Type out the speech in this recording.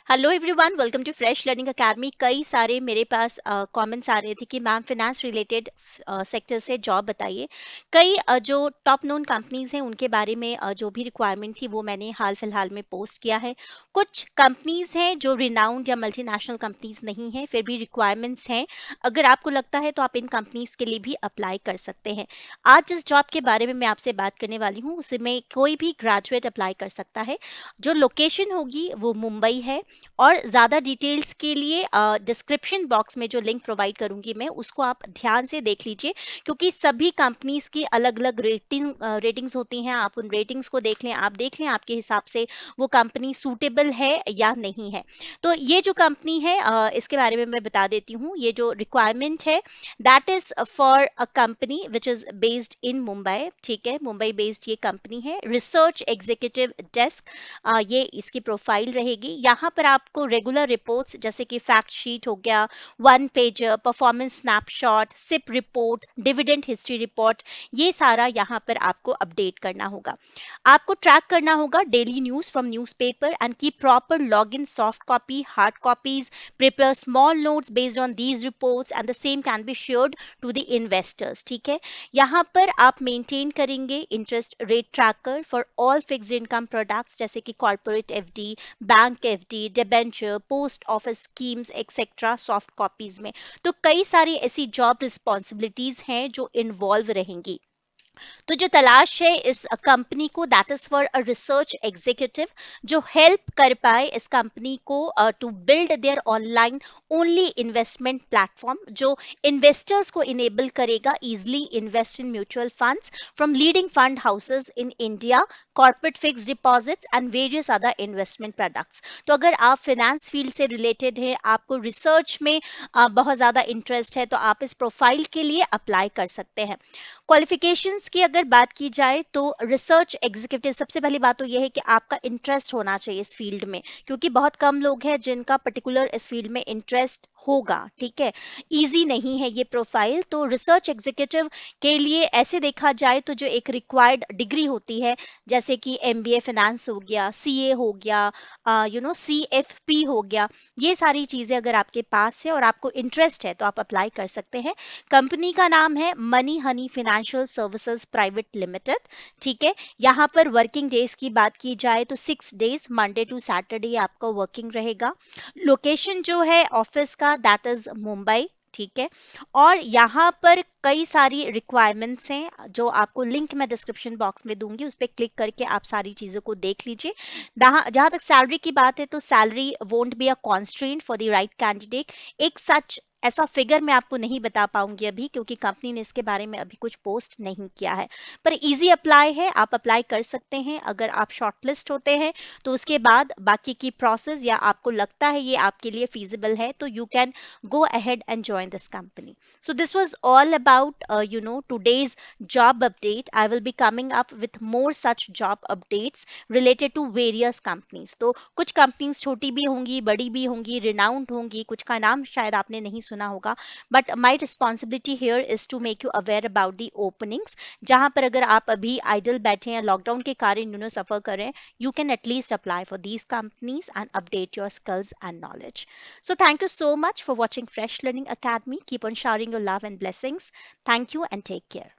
Hello everyone, welcome to fresh learning academy. कई सारे मेरे पास कमेंट्स आ रहे थे कि मैम फाइनेंस रिलेटेड सेक्टर से जॉब बताइए। कई जो टॉप नोन कंपनीज हैं उनके बारे में जो भी रिक्वायरमेंट थी वो मैंने हाल फिलहाल में पोस्ट किया है। कुछ कंपनीज हैं जो रिनाउंड या मल्टीनेशनल कंपनीज नहीं हैं, फिर भी रिक्वायरमेंट्स हैं। अगर आपको लगता है तो आप इन कंपनीज के लिए भी अप्लाई कर सकते हैं। आज जिस जॉब के बारे में मैं आपसे बात करने वाली हूँ उसमें कोई भी ग्रेजुएट अप्लाई कर सकता है। जो लोकेशन होगी वो मुंबई है। और ज़्यादा डिटेल्स के लिए डिस्क्रिप्शन बॉक्स में जो लिंक प्रोवाइड करूंगी मैं उसको आप ध्यान से देख लीजिए, क्योंकि सभी कंपनीज की अलग अलग रेटिंग्स होती हैं। आप उन रेटिंग्स को देख लें, आप देख लें आपके हिसाब से वो कंपनी सूटेबल है या नहीं है। तो ये जो कंपनी है इसके बारे में मैं बता देती हूँ। ये जो रिक्वायरमेंट है that is for a company which is based in Mumbai. ठीक है, मुंबई बेस्ड ये कंपनी है। रिसर्च एग्जीक्यूटिव डेस्क ये इसकी प्रोफाइल रहेगी। यहाँ पर आपको रेगुलर रिपोर्ट्स जैसे कि फैक्ट शीट हो गया, one pager, performance snapshot, SIP report, dividend history report, ये सारा यहाँ पर आपको अपडेट करना होगा। आपको ट्रैक करना होगा daily news from newspaper and keep proper log in soft copy, hard copies, prepare small notes based on these reports and the same can be shared to the investors. ठीक है, यहाँ पर आप मेंटेन करेंगे interest rate tracker for all fixed income products जैसे कि corporate FD, bank FD, debenture, post office schemes etcetera soft copies में। तो कई सारी ऐसी जॉब रिस्पॉन्सिबिलिटीज हैं जो इन्वॉल्व रहेंगी। तो जो तलाश है इस कंपनी को that is for a research executive जो हेल्प कर पाए इस कंपनी को to build their online only investment platform, जो इन्वेस्टर्स को इनेबल करेगा easily invest in mutual funds from leading fund houses in India, corporate fixed deposits and various other investment products. तो अगर आप फाइनेंस फील्ड से related हैं, आपको research में बहुत ज़्यादा इंटरेस्ट है, तो आप इस प्रोफाइल के लिए अप्लाई कर सकते हैं। क्वालिफिकेशंस की अगर बात की जाए तो रिसर्च एग्जीक्यूटिव, सबसे पहली बात तो यह है कि आपका इंटरेस्ट होना चाहिए इस फील्ड में, क्योंकि बहुत कम लोग हैं जिनका पर्टिकुलर इस फील्ड में इंटरेस्ट होगा। ठीक है, इजी नहीं है ये प्रोफाइल। तो रिसर्च एग्जीक्यूटिव के लिए ऐसे देखा जाए तो जो एक रिक्वायर्ड डिग्री होती है जैसे कि एमबीए फाइनेंस हो गया, सीए हो गया, सीएफपी हो गया, ये सारी चीजें अगर आपके पास है और आपको इंटरेस्ट है तो आप अप्लाई कर सकते हैं। कंपनी का नाम है money Honey financial services private limited. ठीक है, यहाँ पर वर्किंग डेज की बात की जाए तो 6 डेज मंडे टू सैटरडे आपका वर्किंग रहेगा। लोकेशन जो है ऑफिस का दैट इज मुंबई। ठीक है, और यहाँ पर कई सारी रिक्वायरमेंट्स हैं जो आपको लिंक मैं डिस्क्रिप्शन बॉक्स में दूंगी, उस पर क्लिक करके आप सारी चीज़ों को देख लीजिए। जहाँ तक सैलरी की बात है तो salary won't be a constraint for the right candidate. एक सच ऐसा फिगर मैं आपको नहीं बता पाऊंगी अभी, क्योंकि कंपनी ने इसके बारे में अभी कुछ पोस्ट नहीं किया है। पर इजी अप्लाई है, आप अप्लाई कर सकते हैं। अगर आप शॉर्टलिस्ट होते हैं तो उसके बाद बाकी की प्रोसेस या आपको लगता है ये आपके लिए feasible है तो you can go ahead and join this company. So this was all about today's job update. I will be coming up with more such job updates related to various companies. तो कुछ companies छोटी भी होंगी, बड़ी भी होंगी, renowned होंगी, कुछ का नाम शायद आपने नहीं सुना होगा, but my responsibility here is to make you aware about the openings. जहां पर अगर आप अभी आइडल बैठे हैं, लॉकडाउन के कारण सफर कर रहे हैं, you can at least apply for these companies and update your skills and knowledge. So thank you so much for watching Fresh Learning Academy. Keep on showering your love and blessings. Thank you and take care.